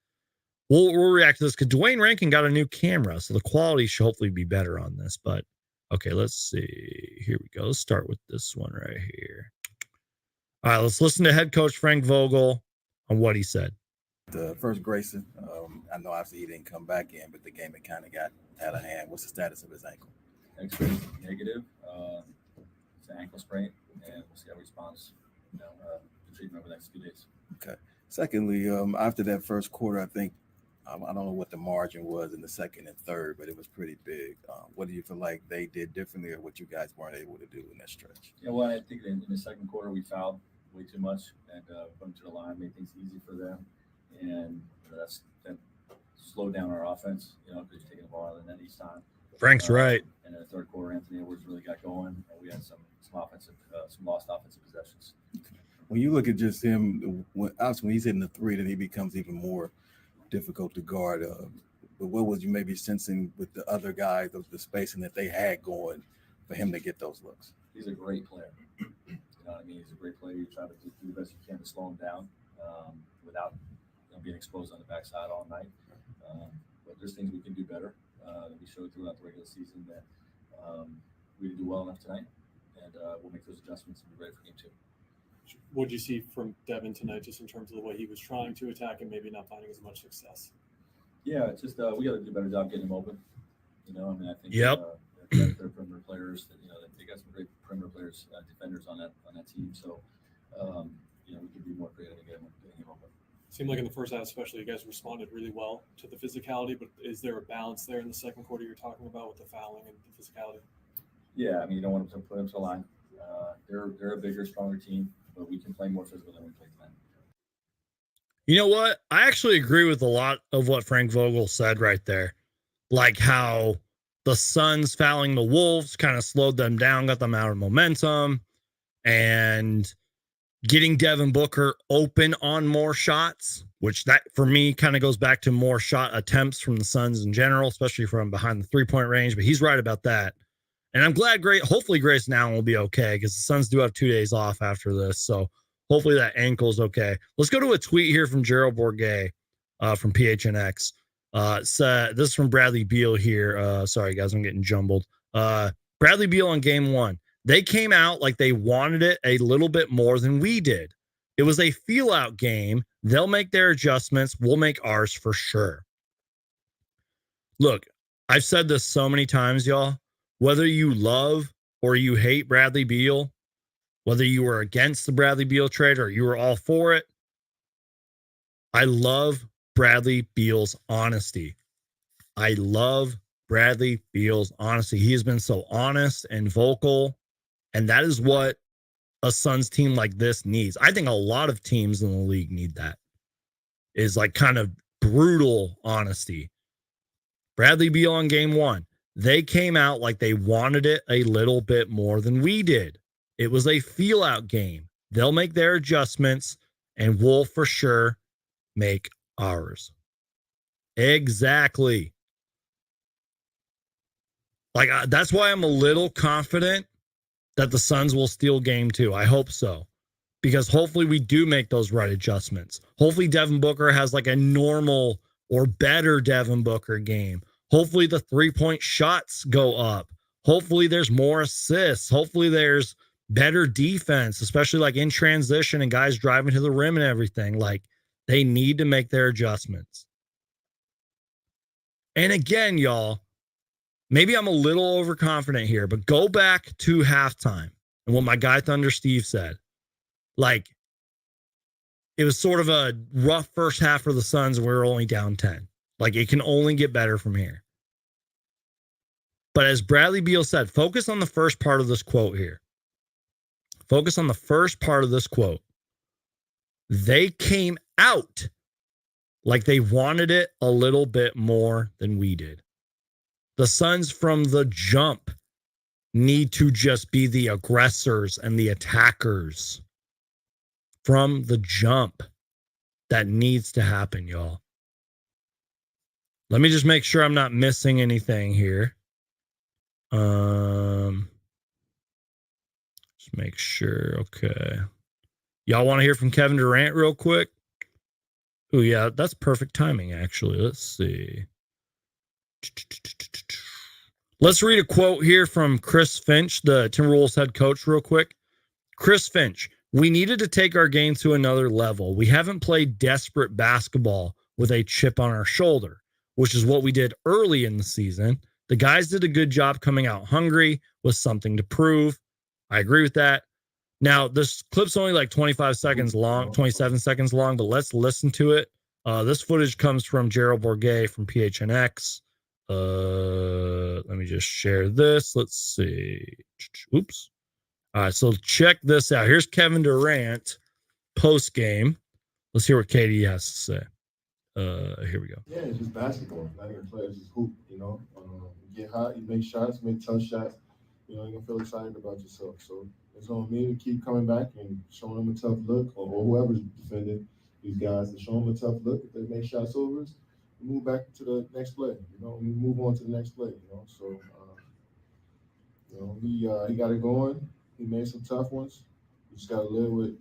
[SPEAKER 1] we'll react to this because Dwayne Rankin got a new camera, so the quality should hopefully be better on this. But okay, let's see. Here we go. Let's start with this one right here. All right, let's listen to head coach Frank Vogel on what he said.
[SPEAKER 2] The first Grayson, I know obviously he didn't come back in, but the game had kind of got out of hand. What's the status of his ankle?
[SPEAKER 3] X-ray negative. It's an ankle sprain, and we'll see how he responds. You know, to treatment over the next few days.
[SPEAKER 2] Okay. Secondly, after that first quarter, I think I don't know what the margin was in the second and third, but it was pretty big. What do you feel like they did differently, or what you guys weren't able to do in that stretch?
[SPEAKER 3] Yeah, well, I think in the second quarter we fouled way too much and put them to the line, made things easy for them, and that slowed down our offense. You know, because you're taking the ball out of the net each time.
[SPEAKER 1] Frank's right.
[SPEAKER 3] And in the third quarter, Anthony Edwards really got going, and we had some lost offensive possessions.
[SPEAKER 2] When you look at just him, when he's hitting the three, then he becomes even more difficult to guard. But what was you maybe sensing with the other guys, the spacing that they had going for him to get those looks?
[SPEAKER 3] He's a great player. You know what I mean? He's a great player. You try to do the best you can to slow him down without being exposed on the backside all night. But there's things we can do better that we showed throughout the regular season that we didn't do well enough tonight, and we'll make those adjustments and be ready for game 2.
[SPEAKER 4] What did you see from Devin tonight, just in terms of the way he was trying to attack and maybe not finding as much success?
[SPEAKER 3] Yeah, it's just we got to do a better job getting him open. I mean, I think their perimeter players. They got some great perimeter players, defenders on that team. So, we can be more creative in getting him open.
[SPEAKER 4] Seemed like in the first half, especially, you guys responded really well to the physicality. But is there a balance there in the second quarter you're talking about with the fouling and the physicality?
[SPEAKER 3] Yeah, I mean, you don't want to put them to the line. They're a bigger, stronger team, but we can play more physical than we played tonight.
[SPEAKER 1] You know what? I actually agree with a lot of what Frank Vogel said right there. Like how the Suns fouling the Wolves kind of slowed them down, got them out of momentum, and getting Devin Booker open on more shots, which that for me kind of goes back to more shot attempts from the Suns in general, especially from behind the 3-point range. But he's right about that. And I'm glad hopefully Grayson Allen will be okay, because the Suns do have 2 days off after this. So hopefully that ankle's okay. Let's go to a tweet here from Gerald Bourget from PHNX. So this is from Bradley Beal here. Sorry, guys, I'm getting jumbled. Bradley Beal on game 1. They came out like they wanted it a little bit more than we did. It was a feel-out game. They'll make their adjustments. We'll make ours for sure. Look, I've said this so many times, y'all. Whether you love or you hate Bradley Beal, whether you were against the Bradley Beal trade or you were all for it, I love Bradley Beal's honesty. I love Bradley Beal's honesty. He has been so honest and vocal, and that is what a Suns team like this needs. I think a lot of teams in the league need that. Is like kind of brutal honesty. Bradley Beal on game 1. They came out like they wanted it a little bit more than we did. It was a feel-out game. They'll make their adjustments, and we'll for sure make ours. Exactly. Like, that's why I'm a little confident that the Suns will steal game 2. I hope so. Because hopefully we do make those right adjustments. Hopefully Devin Booker has like a normal or better Devin Booker game. Hopefully the 3-point shots go up. Hopefully there's more assists. Hopefully there's better defense, especially like in transition and guys driving to the rim and everything. Like, they need to make their adjustments. And again, y'all, maybe I'm a little overconfident here, but go back to halftime and what my guy Thunder Steve said. Like, it was sort of a rough first half for the Suns, and we were only down 10. Like, it can only get better from here. But as Bradley Beal said, focus on the first part of this quote here. Focus on the first part of this quote. They came out like they wanted it a little bit more than we did. The Suns from the jump need to just be the aggressors and the attackers. From the jump. That needs to happen, y'all. Let me just make sure I'm not missing anything here. Just make sure. Okay. Y'all want to hear from Kevin Durant real quick? Oh, yeah, that's perfect timing, actually. Let's see. Let's read a quote here from Chris Finch, the Timberwolves head coach, real quick. Chris Finch, we needed to take our game to another level. We haven't played desperate basketball with a chip on our shoulder, which is what we did early in the season. The guys did a good job coming out hungry with something to prove. I agree with that. Now, this clip's only like 25 seconds long, 27 seconds long, but let's listen to it. This footage comes from Gerald Bourget from PHNX. Let me just share this. Let's see. Oops. All right, so check this out. Here's Kevin Durant post-game. Let's hear what KD has to say. Here we go.
[SPEAKER 5] Yeah, it's just basketball. Not even players, just hoop, You get hot, you make shots, make tough shots. You're going to feel excited about yourself. So it's on me to keep coming back and showing them a tough look, or whoever's defending these guys, to show them a tough look. If they make shots over us, we move back to the next play. We move on to the next play. So, he got it going. He made some tough ones. You just gotta live with it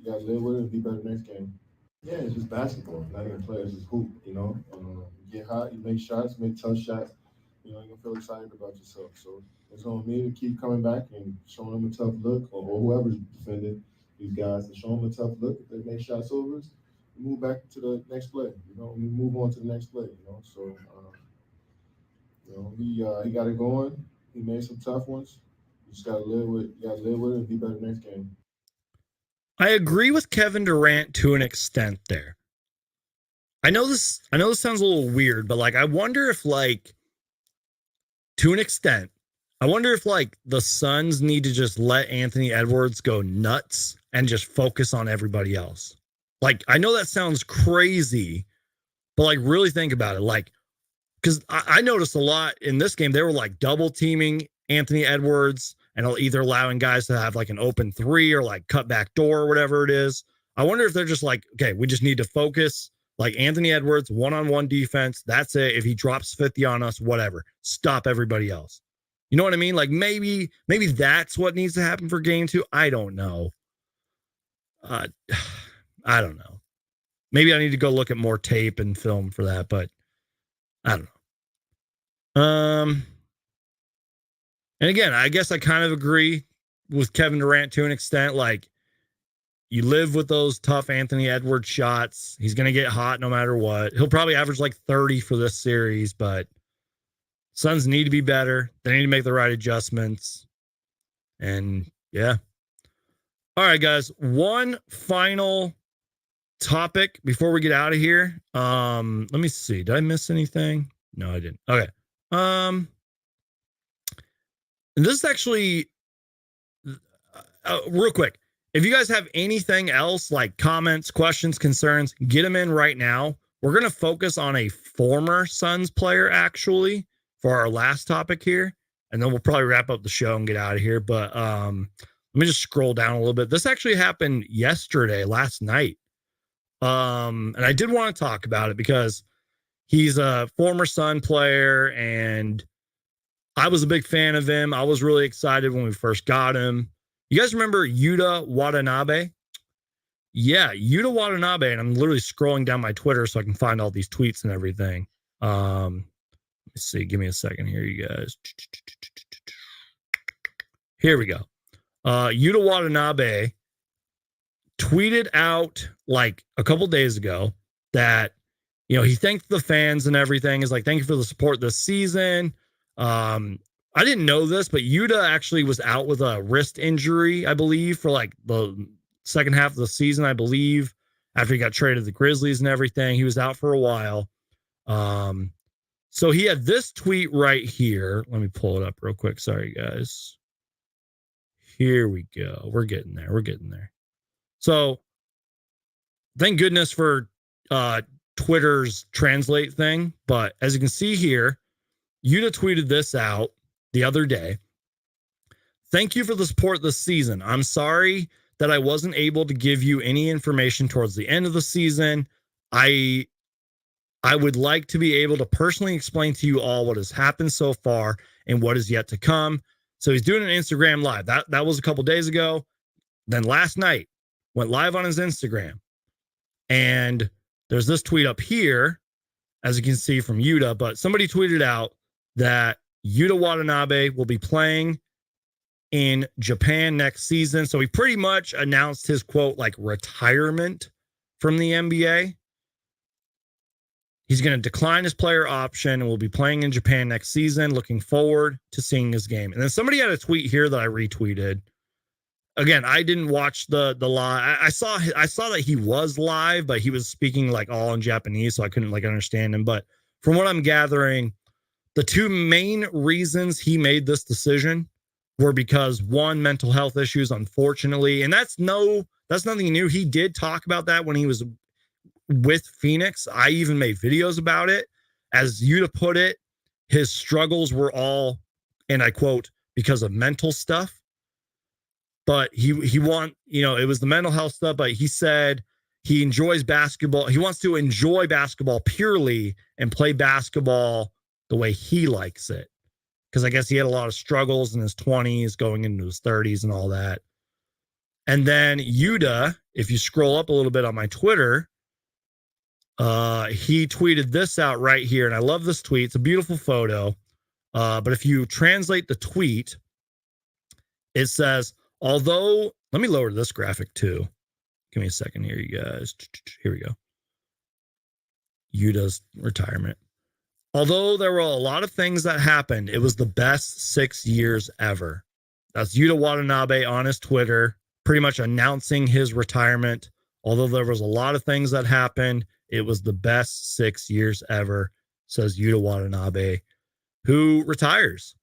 [SPEAKER 5] and be better next game. Yeah, it's just basketball. Not even players, it's hoop. You get hot, you make shots, make tough shots. You're gonna feel excited about yourself. So it's on me to keep coming back and showing them a tough look, or whoever's defending these guys, to show them a tough look. If they make shots over us, we move back to the next play. We move on to the next play. So he got it going. He made some tough ones. You just gotta live with it and be better next game.
[SPEAKER 1] I agree with Kevin Durant to an extent there. I know this sounds a little weird, but like I wonder if to an extent, I wonder if the Suns need to just let Anthony Edwards go nuts and just focus on everybody else. I know that sounds crazy, but really think about it. Because I noticed a lot in this game, they were double teaming Anthony Edwards and either allowing guys to have an open three or cut back door or whatever it is. I wonder if they're just okay, we just need to focus Anthony Edwards, one-on-one defense. That's it. If he drops 50 on us, whatever. Stop everybody else. You know what I mean? Maybe that's what needs to happen for game 2. I don't know. I don't know. Maybe I need to go look at more tape and film for that, but I don't know. And again, I guess I kind of agree with Kevin Durant to an extent. You live with those tough Anthony Edwards shots. He's going to get hot no matter what. He'll probably average 30 for this series, but Suns need to be better. They need to make the right adjustments. And yeah. All right, guys. One final topic before we get out of here. Let me see. Did I miss anything? No, I didn't. Okay. And this is actually real quick. If you guys have anything else comments, questions, concerns, get them in right now. We're going to focus on a former Suns player actually for our last topic here. And then we'll probably wrap up the show and get out of here. But let me just scroll down a little bit. This actually happened last night. And I did want to talk about it because he's a former Sun player and I was a big fan of him. I was really excited when we first got him. You guys remember Yuta Watanabe? Yeah, Yuta Watanabe. And I'm literally scrolling down my Twitter so I can find all these tweets and everything. Let's see. Give me a second here, you guys. Here we go. Yuta Watanabe tweeted out a couple days ago that, he thanked the fans and everything. Is thank you for the support this season. I didn't know this, but Yuta actually was out with a wrist injury, I believe, for the second half of the season, I believe, after he got traded to the Grizzlies and everything. He was out for a while. So he had this tweet right here. Let me pull it up real quick. Sorry, guys. Here we go. We're getting there. So thank goodness for Twitter's translate thing. But as you can see here, Yuta tweeted this out the other day. Thank you for the support this season. I'm sorry that I wasn't able to give you any information towards the end of the season. I would like to be able to personally explain to you all what has happened so far and what is yet to come. So he's doing an Instagram live. That was a couple days ago. Then last night went live on his Instagram. And there's this tweet up here, as you can see from Yuta, but somebody tweeted out that Yuta Watanabe will be playing in Japan next season. So he pretty much announced his quote, retirement from the NBA. He's going to decline his player option and will be playing in Japan next season. Looking forward to seeing his game. And then somebody had a tweet here that I retweeted. Again, I didn't watch the live. I saw that he was live, but he was speaking all in Japanese, so I couldn't understand him. But from what I'm gathering, the two main reasons he made this decision were because, one, mental health issues, unfortunately, and that's nothing new. He did talk about that when he was with Phoenix. I even made videos about it. As Yuta put it, his struggles were all, and I quote, because of mental stuff. But it was the mental health stuff, but he said he enjoys basketball. He wants to enjoy basketball purely and play basketball the way he likes it. Because I guess he had a lot of struggles in his 20s, going into his 30s and all that. And then Yuta, if you scroll up a little bit on my Twitter, he tweeted this out right here. And I love this tweet. It's a beautiful photo. But if you translate the tweet, it says, although, let me lower this graphic too. Give me a second here, you guys. Here we go. Yuta's retirement. Although there were a lot of things that happened, it was the best 6 years ever. That's Yuta Watanabe on his Twitter, pretty much announcing his retirement. Although there was a lot of things that happened, it was the best 6 years ever, says Yuta Watanabe, who retires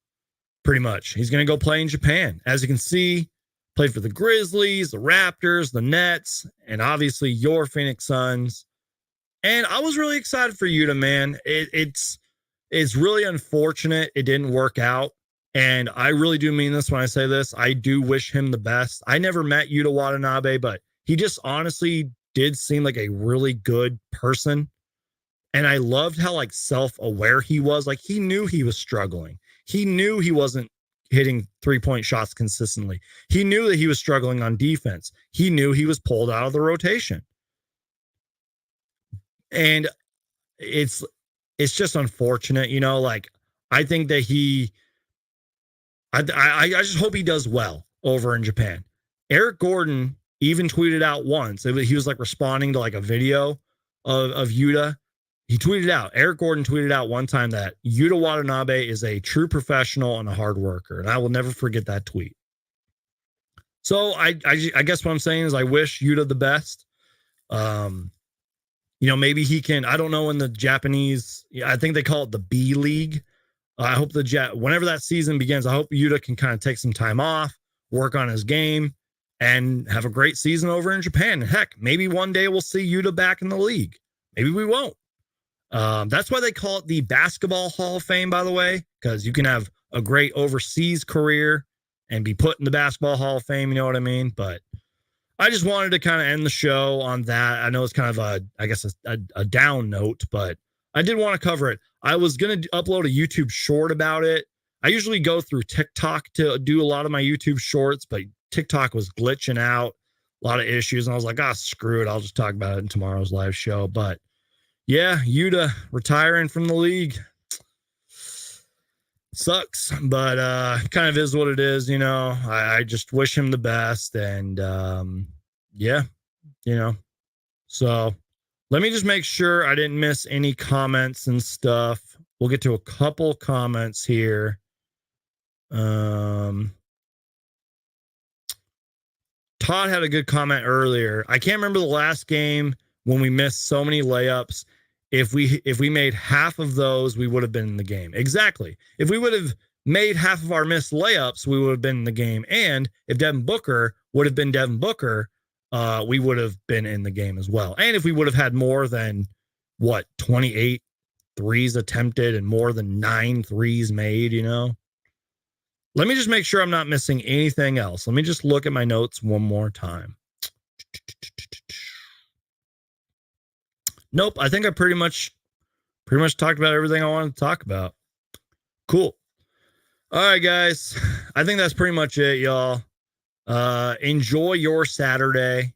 [SPEAKER 1] pretty much. He's going to go play in Japan. As you can see, played for the Grizzlies, the Raptors, the Nets, and obviously your Phoenix Suns. And I was really excited for Yuta, man. It's really unfortunate it didn't work out. And I really do mean this when I say this. I do wish him the best. I never met Yuta Watanabe, but he just honestly did seem like a really good person. And I loved how like self-aware he was. Like he knew he was struggling. He knew he wasn't hitting 3-point shots consistently. He knew that he was struggling on defense. He knew he was pulled out of the rotation. And it's just unfortunate, you know, like I think that I just hope he does well over in Japan. Eric Gordon even tweeted out once. He was like responding to like a video of Yuta. He tweeted out, Eric Gordon tweeted out one time that Yuta Watanabe is a true professional and a hard worker. And I will never forget that tweet. So I guess what I'm saying is I wish Yuta the best. You know, maybe he can, I don't know, in the Japanese, I think they call it the B League. I hope whenever that season begins, I hope Yuta can kind of take some time off, work on his game, and have a great season over in Japan. Heck, maybe one day we'll see Yuta back in the league. Maybe we won't. That's why they call it the Basketball Hall of Fame, by the way, because you can have a great overseas career and be put in the Basketball Hall of Fame. You know what I mean? But I just wanted to kind of end the show on that. I know it's kind of a down note, but I did want to cover it. I was going to upload a YouTube short about it. I usually go through TikTok to do a lot of my YouTube shorts, but TikTok was glitching out, a lot of issues. And I was like, screw it. I'll just talk about it in tomorrow's live show. But yeah, Yuta retiring from the league sucks, but kind of is what it is, you know. I just wish him the best. And yeah, you know, so let me just make sure I didn't miss any comments and stuff. We'll get to a couple comments here. Todd had a good comment earlier. I can't remember the last game when we missed so many layups. If we made half of those, we would have been in the game. Exactly. If we would have made half of our missed layups, we would have been in the game. And if Devin Booker would have been Devin Booker, we would have been in the game as well. And if we would have had more than 28 threes attempted and more than 9 threes made, you know. Let me just make sure I'm not missing anything else. Let me just look at my notes one more time. Nope, I think I pretty much talked about everything I wanted to talk about. Cool. All right, guys. I think that's pretty much it, y'all. Enjoy your Saturday.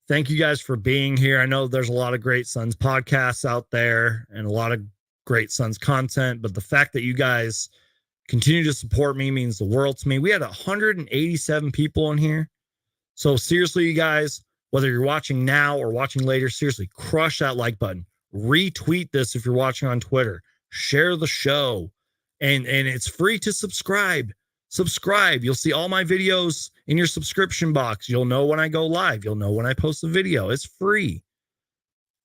[SPEAKER 1] Thank you guys for being here. I know there's a lot of great Suns podcasts out there and a lot of great Suns content, but the fact that you guys continue to support me means the world to me. We had 187 people in here. So seriously, you guys, whether you're watching now or watching later, seriously, crush that like button. Retweet this if you're watching on Twitter. Share the show. And it's free to subscribe. Subscribe. You'll see all my videos in your subscription box. You'll know when I go live. You'll know when I post a video. It's free.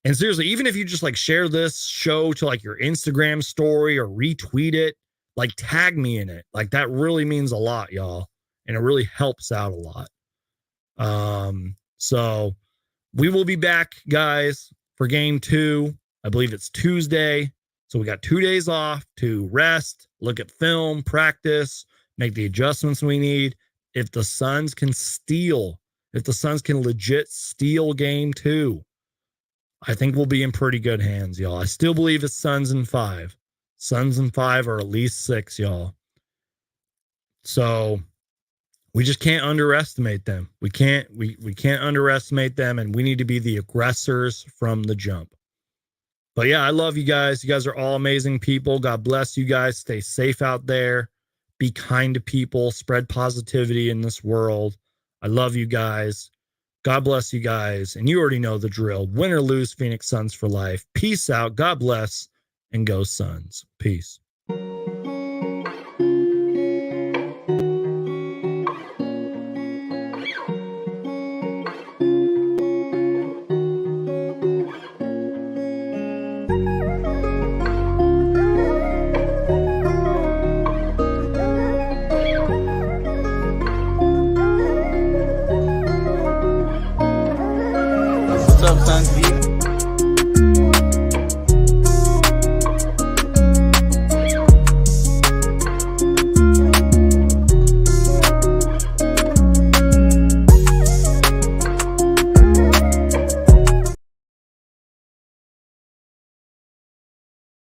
[SPEAKER 1] And seriously, even if you just like share this show to like your Instagram story or retweet it, like tag me in it. Like that really means a lot, y'all. And it really helps out a lot. So we will be back, guys, for game 2. I believe it's Tuesday. So we got 2 days off to rest, look at film, practice, make the adjustments we need. If the Suns can legit steal game 2, I think we'll be in pretty good hands, y'all. I still believe it's Suns in 5. Suns in 5 or at least 6, y'all. So we just can't underestimate them. We can't underestimate them, and we need to be the aggressors from the jump. But yeah, I love you guys. You guys are all amazing people. God bless you guys. Stay safe out there. Be kind to people. Spread positivity in this world. I love you guys. God bless you guys. And you already know the drill. Win or lose, Phoenix Suns for life. Peace out. God bless. And go Suns. Peace.